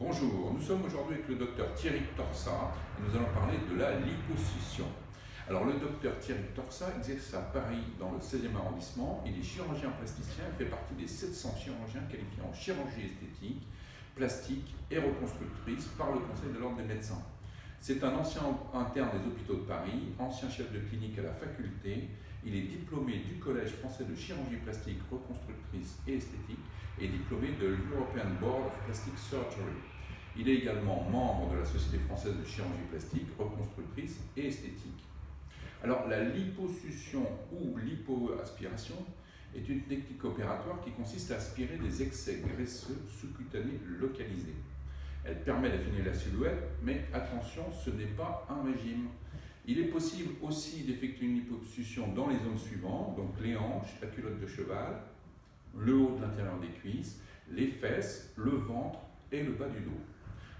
Bonjour, nous sommes aujourd'hui avec le docteur Thierry Torsat et nous allons parler de la liposuction. Alors le docteur Thierry Torsat exerce à Paris dans le 16e arrondissement. Il est chirurgien plasticien et fait partie des 700 chirurgiens qualifiés en chirurgie esthétique, plastique et reconstructrice par le Conseil de l'Ordre des médecins. C'est un ancien interne des hôpitaux de Paris, ancien chef de clinique à la faculté. Il est diplômé du Collège français de chirurgie plastique, reconstructrice et esthétique et diplômé de l'European Board of Plastic Surgery. Il est également membre de la Société française de chirurgie plastique, reconstructrice et esthétique. Alors, la liposuction ou lipoaspiration est une technique opératoire qui consiste à aspirer des excès graisseux sous-cutanés localisés. Elle permet d'affiner la silhouette, mais attention, ce n'est pas un régime. Il est possible aussi d'effectuer une liposuction dans les zones suivantes, donc les hanches, la culotte de cheval, le haut de l'intérieur des cuisses, les fesses, le ventre et le bas du dos.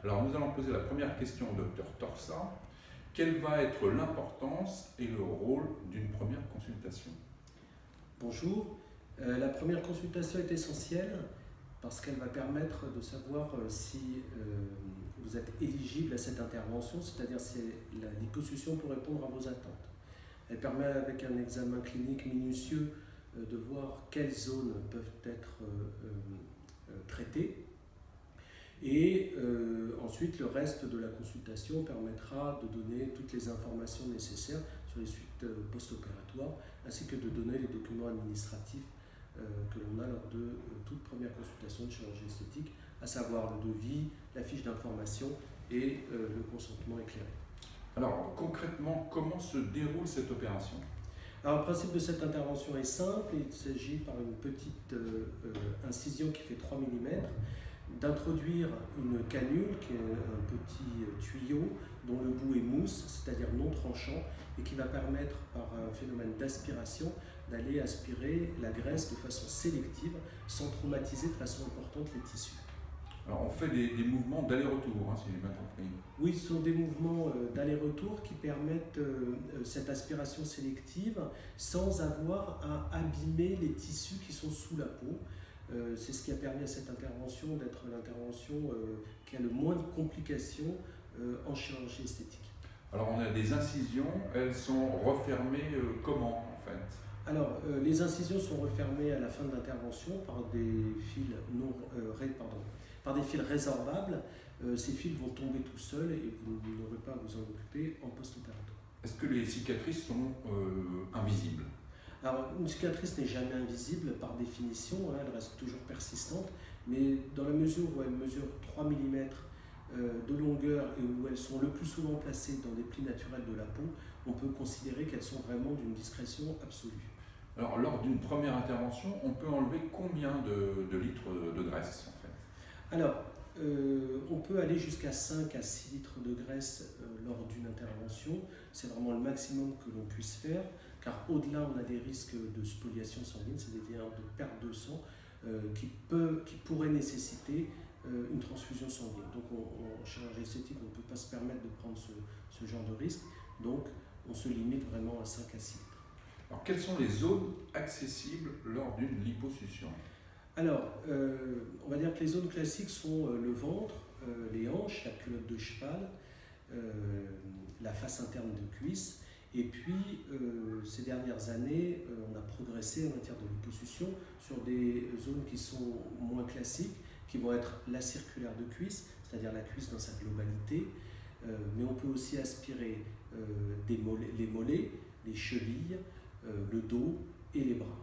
Alors nous allons poser la première question au docteur Torsat. Quelle va être l'importance et le rôle d'une première consultation? Bonjour, la première consultation est essentielle parce qu'elle va permettre de savoir si vous êtes éligible à cette intervention, c'est-à-dire si la liposuction peut répondre à vos attentes. Elle permet avec un examen clinique minutieux de voir quelles zones peuvent être traitées. Et ensuite, le reste de la consultation permettra de donner toutes les informations nécessaires sur les suites post-opératoires, ainsi que de donner les documents administratifs que l'on a lors de toute première consultation de chirurgie esthétique, à savoir le devis, la fiche d'information et le consentement éclairé. Alors concrètement, comment se déroule cette opération? Alors, le principe de cette intervention est simple. Il s'agit par une petite incision qui fait 3 mm d'introduire une canule qui est un petit tuyau dont le bout est mousse, c'est-à-dire non tranchant, et qui va permettre par un phénomène d'aspiration d'aller aspirer la graisse de façon sélective sans traumatiser de façon importante les tissus. Alors on fait des mouvements d'aller-retour, si j'ai bien compris. Oui, ce sont des mouvements d'aller-retour qui permettent cette aspiration sélective sans avoir à abîmer les tissus qui sont sous la peau. C'est ce qui a permis à cette intervention d'être l'intervention qui a le moins de complications en chirurgie esthétique. Alors on a des incisions, elles sont refermées comment en fait? Alors les incisions sont refermées à la fin de l'intervention par des fils par des fils résorbables. Ces fils vont tomber tout seuls et vous n'aurez pas à vous en occuper en post-opératoire. Est-ce que les cicatrices sont invisibles? Alors, une cicatrice n'est jamais invisible par définition, elle reste toujours persistante, mais dans la mesure où elle mesure 3 mm de longueur et où elles sont le plus souvent placées dans des plis naturels de la peau, on peut considérer qu'elles sont vraiment d'une discrétion absolue. Alors, lors d'une première intervention, on peut enlever combien de litres de graisse en fait? Alors, on peut aller jusqu'à 5 à 6 litres de graisse lors d'une intervention. C'est vraiment le maximum que l'on puisse faire, car au-delà, on a des risques de spoliation sanguine, c'est-à-dire de perte de sang, qui pourraient nécessiter une transfusion sanguine. Donc en chirurgie esthétique, on ne peut pas se permettre de prendre ce genre de risque, donc on se limite vraiment à 5 à 6 litres. Alors, quelles sont les zones accessibles lors d'une liposuction? Alors, on va dire que les zones classiques sont le ventre, les hanches, la culotte de cheval, la face interne de cuisse. Et puis, ces dernières années, on a progressé en matière de liposuction sur des zones qui sont moins classiques, qui vont être la circulaire de cuisse, c'est-à-dire la cuisse dans sa globalité, mais on peut aussi aspirer les mollets, les chevilles, le dos et les bras.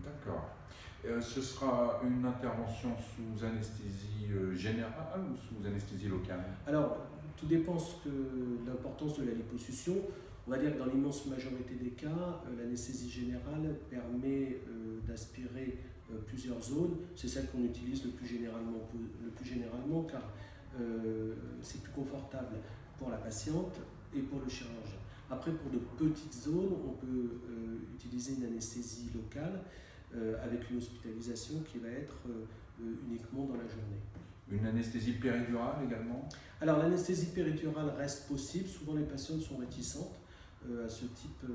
D'accord. Ce sera une intervention sous anesthésie générale ou sous anesthésie locale? Alors, tout dépend de l'importance de la liposuction. On va dire que dans l'immense majorité des cas, l'anesthésie générale permet d'aspirer plusieurs zones. C'est celle qu'on utilise le plus généralement car c'est plus confortable pour la patiente et pour le chirurgien. Après, pour de petites zones, on peut utiliser une anesthésie locale avec une hospitalisation qui va être uniquement dans la journée. Une anesthésie péridurale également? Alors l'anesthésie péridurale reste possible, souvent les patientes sont réticentes. à ce type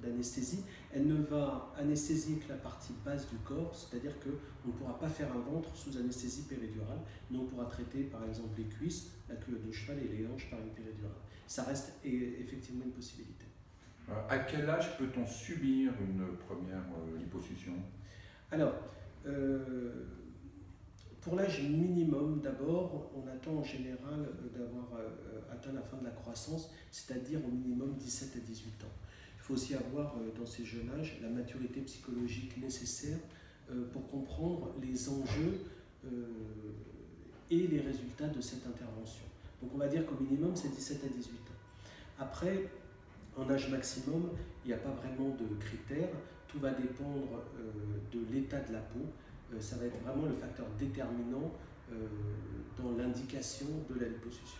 d'anesthésie. Elle ne va anesthésier que la partie basse du corps, c'est-à-dire qu'on ne pourra pas faire un ventre sous anesthésie péridurale, mais on pourra traiter par exemple les cuisses, la culotte de cheval et les hanches par une péridurale. Ça reste effectivement une possibilité. À quel âge peut-on subir une première liposuction? Alors, pour l'âge minimum, d'abord, on attend en général d'avoir atteint la fin de la croissance, c'est-à-dire au minimum 17 à 18 ans. Il faut aussi avoir dans ces jeunes âges la maturité psychologique nécessaire pour comprendre les enjeux et les résultats de cette intervention. Donc on va dire qu'au minimum c'est 17 à 18 ans. Après, en âge maximum, il n'y a pas vraiment de critères, tout va dépendre de l'état de la peau. Ça va être vraiment le facteur déterminant dans l'indication de la liposuction.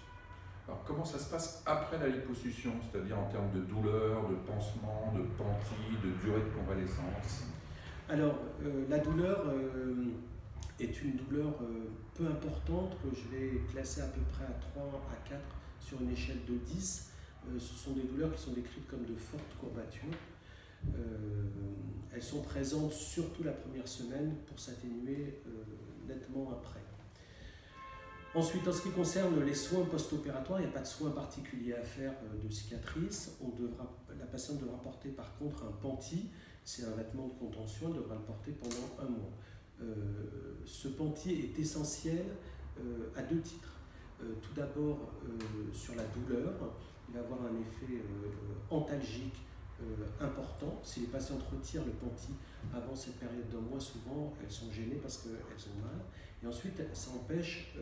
Alors comment ça se passe après la liposuction, c'est-à-dire en termes de douleur, de pansement, de panty, de durée de convalescence? Alors la douleur est une douleur peu importante que je vais classer à peu près à 3 à 4 sur une échelle de 10. Ce sont des douleurs qui sont décrites comme de fortes courbatures. Elles sont présentes surtout la première semaine pour s'atténuer nettement après. Ensuite, en ce qui concerne les soins post-opératoires, il n'y a pas de soins particuliers à faire de cicatrice. La patiente devra porter par contre un panty, c'est un vêtement de contention, elle devra le porter pendant 1 mois. Ce panty est essentiel à 2 titres. Tout d'abord sur la douleur, il va avoir un effet antalgique important. Si les patientes retirent le panty avant cette période d'1 mois, souvent elles sont gênées parce qu'elles ont mal. Et ensuite, ça empêche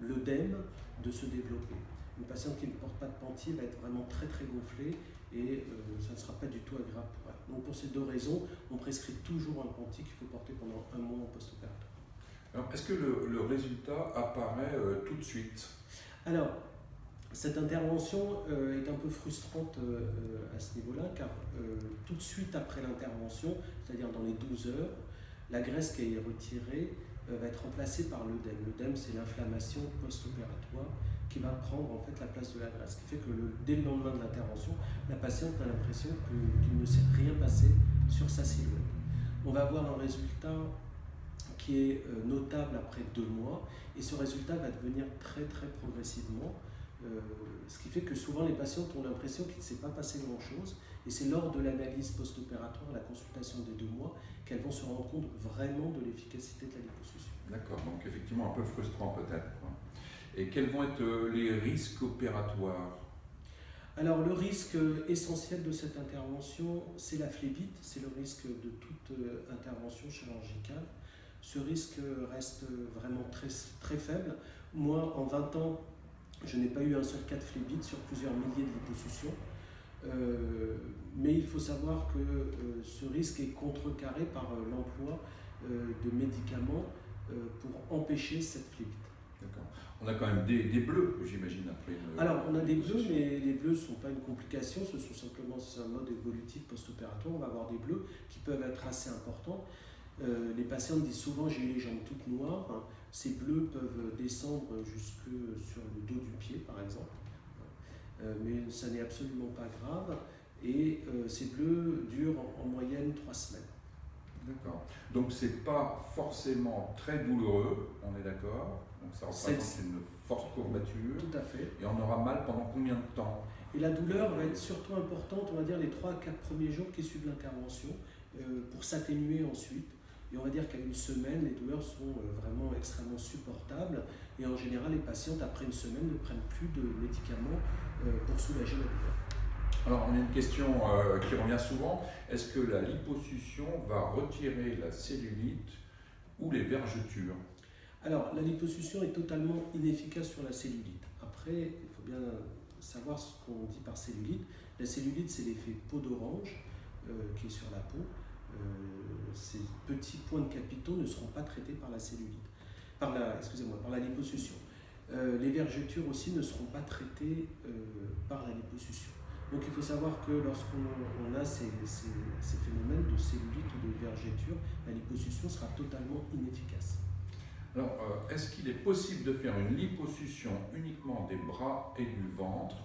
l'œdème de se développer. Une patiente qui ne porte pas de panty va être vraiment très très gonflée et ça ne sera pas du tout agréable pour elle. Donc pour ces 2 raisons, on prescrit toujours un panty qu'il faut porter pendant 1 mois en post-opératoire. Alors, est-ce que le résultat apparaît tout de suite? Alors, cette intervention est un peu frustrante à ce niveau-là, car tout de suite après l'intervention, c'est-à-dire dans les 12 heures, la graisse qui est retirée va être remplacée par l'œdème. L'œdème, c'est l'inflammation post-opératoire qui va prendre en fait la place de la graisse, ce qui fait que dès le lendemain de l'intervention, la patiente a l'impression qu'il ne s'est rien passé sur sa silhouette. On va avoir un résultat qui est notable après 2 mois, et ce résultat va devenir très très progressivement. Ce qui fait que souvent les patientes ont l'impression qu'il ne s'est pas passé grand-chose, et c'est lors de l'analyse post-opératoire, la consultation des 2 mois, qu'elles vont se rendre compte vraiment de l'efficacité de la liposuction. D'accord, donc effectivement un peu frustrant peut-être. Et quels vont être les risques opératoires? Alors le risque essentiel de cette intervention, c'est la phlébite, c'est le risque de toute intervention chirurgicale. Ce risque reste vraiment très, très faible. Moi, en 20 ans, je n'ai pas eu un seul cas de phlébite sur plusieurs milliers de liposuctions. Mais il faut savoir que ce risque est contrecarré par l'emploi de médicaments pour empêcher cette phlébite. D'accord. On a quand même des bleus, j'imagine, après une... Alors, on a des bleus, mais les bleus ne sont pas une complication, ce sont simplement un mode évolutif post-opératoire. On va avoir des bleus qui peuvent être assez importants. Les patients disent souvent j'ai eu les jambes toutes noires. Ces bleus peuvent descendre jusque sur le dos du pied, par exemple. Mais ça n'est absolument pas grave. Et ces bleus durent en moyenne 3 semaines. D'accord. Donc c'est pas forcément très douloureux, on est d'accord? Donc ça représente une forte courbature. Tout à fait. Et on aura mal pendant combien de temps? Et la douleur va être surtout importante, on va dire, les 3 à 4 premiers jours qui suivent l'intervention, pour s'atténuer ensuite. Et on va dire qu'à 1 semaine, les douleurs sont vraiment extrêmement supportables. Et en général, les patientes, après 1 semaine, ne prennent plus de médicaments pour soulager la douleur. Alors, on a une question qui revient souvent. Est-ce que la liposuction va retirer la cellulite ou les vergetures? Alors, la liposuction est totalement inefficace sur la cellulite. Après, il faut bien savoir ce qu'on dit par cellulite. La cellulite, c'est l'effet peau d'orange qui est sur la peau. Ces petits points de capitaux ne seront pas traités par la cellulite, par la liposuction. Les vergetures aussi ne seront pas traitées par la liposuction. Donc il faut savoir que lorsqu'on a ces phénomènes de cellulite ou de vergeture, la liposuction sera totalement inefficace. Alors, est-ce qu'il est possible de faire une liposuction uniquement des bras et du ventre?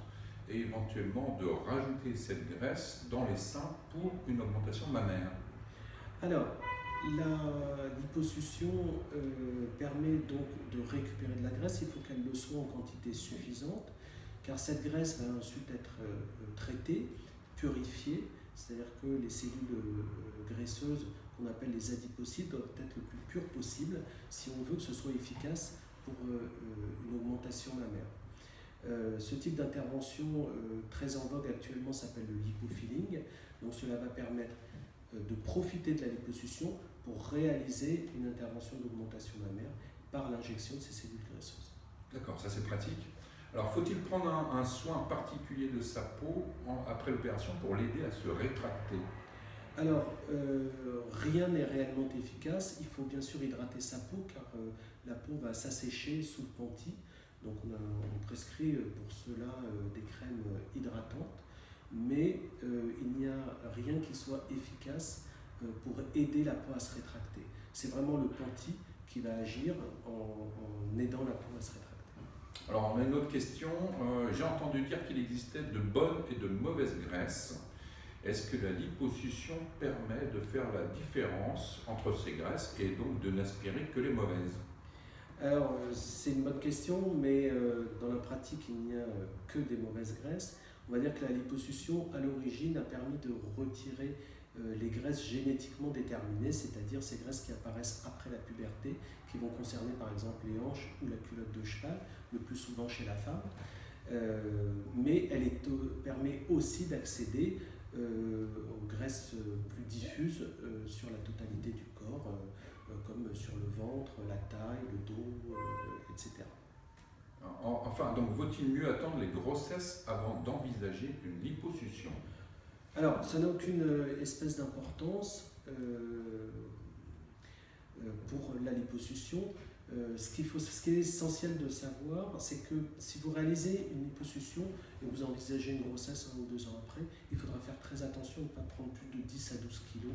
et éventuellement de rajouter cette graisse dans les seins pour une augmentation mammaire? Alors, la liposuction permet donc de récupérer de la graisse. Il faut qu'elle le soit en quantité suffisante, car cette graisse va ensuite être traitée, purifiée, c'est-à-dire que les cellules graisseuses qu'on appelle les adipocytes doivent être le plus pures possible si on veut que ce soit efficace pour une augmentation mammaire. Ce type d'intervention très en vogue actuellement s'appelle le lipofilling. Donc cela va permettre de profiter de la liposuction pour réaliser une intervention d'augmentation mammaire par l'injection de ces cellules graisseuses. D'accord, ça c'est pratique. Alors faut-il prendre un soin particulier de sa peau après l'opération pour l'aider à se rétracter? Alors, rien n'est réellement efficace. Il faut bien sûr hydrater sa peau car la peau va s'assécher sous le panty. Donc on prescrit pour cela des crèmes hydratantes. Mais il n'y a rien qui soit efficace pour aider la peau à se rétracter. C'est vraiment le panty qui va agir en aidant la peau à se rétracter. Alors on a une autre question. J'ai entendu dire qu'il existait de bonnes et de mauvaises graisses. Est-ce que la liposuction permet de faire la différence entre ces graisses et donc de n'aspirer que les mauvaises? Alors c'est une bonne question, mais dans la pratique il n'y a que des mauvaises graisses. On va dire que la liposuction à l'origine a permis de retirer les graisses génétiquement déterminées, c'est-à-dire ces graisses qui apparaissent après la puberté, qui vont concerner par exemple les hanches ou la culotte de cheval, le plus souvent chez la femme. Mais elle permet aussi d'accéder aux graisses plus diffuses sur la totalité du corps, comme sur le ventre, la taille, le dos, etc. Enfin, donc vaut-il mieux attendre les grossesses avant d'envisager une liposuction? Alors, ça n'a aucune espèce d'importance pour la liposuction. Ce qui est essentiel de savoir, c'est que si vous réalisez une liposuction et vous envisagez une grossesse 1 ou 2 ans après, il faudra faire très attention de ne pas prendre plus de 10 à 12 kg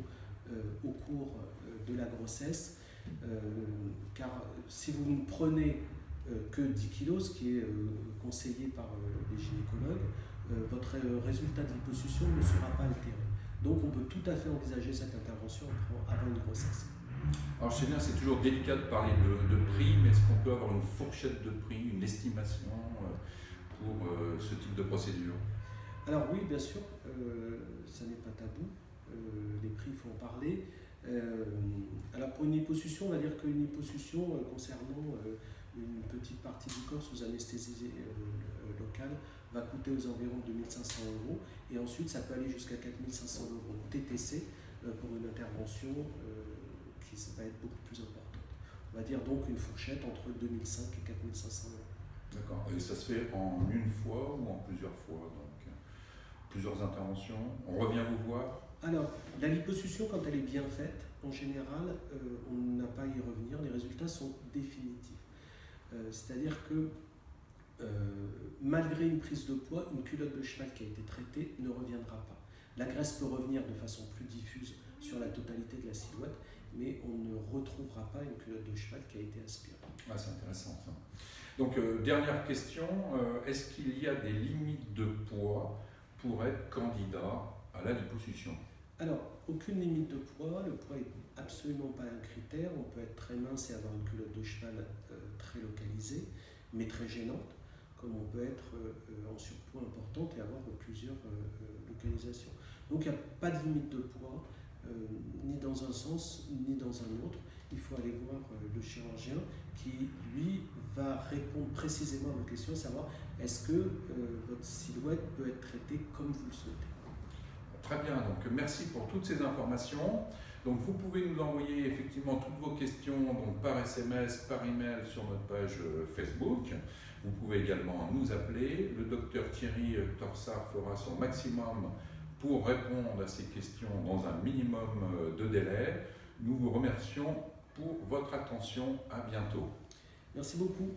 au cours de la grossesse, car si vous ne prenez que 10 kg, ce qui est conseillé par les gynécologues, votre résultat de liposuction ne sera pas altéré. Donc on peut tout à fait envisager cette intervention avant une grossesse. Alors chez nous, c'est toujours délicat de parler de prix, mais est-ce qu'on peut avoir une fourchette de prix, une estimation pour ce type de procédure? Alors oui, bien sûr, ça n'est pas tabou, les prix, il faut en parler. Alors pour une liposuction, on va dire qu'une liposuction concernant une petite partie du corps sous anesthésie locale va coûter aux environs de 2 500 €, et ensuite ça peut aller jusqu'à 4 500 € TTC pour une intervention qui va être beaucoup plus importante. On va dire donc une fourchette entre 2 500 et 4 500 €. D'accord. Et ça se fait en une fois ou en plusieurs fois, donc plusieurs interventions? On revient vous voir? Alors, la liposuction, quand elle est bien faite, en général, on n'a pas à y revenir, les résultats sont définitifs. C'est-à-dire que malgré une prise de poids, une culotte de cheval qui a été traitée ne reviendra pas. La graisse peut revenir de façon plus diffuse sur la totalité de la silhouette, mais on ne retrouvera pas une culotte de cheval qui a été aspirée. Ah, c'est intéressant ça. Donc, dernière question, est-ce qu'il y a des limites de poids pour être candidat à la liposuction? Alors, aucune limite de poids, le poids n'est absolument pas un critère. On peut être très mince et avoir une culotte de cheval très localisée, mais très gênante, comme on peut être en surpoids importante et avoir plusieurs localisations. Donc il n'y a pas de limite de poids, ni dans un sens, ni dans un autre. Il faut aller voir le chirurgien qui, lui, va répondre précisément à vos questions, savoir est-ce que votre silhouette peut être traitée comme vous le souhaitez. Très bien, donc merci pour toutes ces informations. Donc vous pouvez nous envoyer effectivement toutes vos questions donc par SMS, par email sur notre page Facebook. Vous pouvez également nous appeler. Le docteur Thierry Torsat fera son maximum pour répondre à ces questions dans un minimum de délai. Nous vous remercions pour votre attention. À bientôt. Merci beaucoup.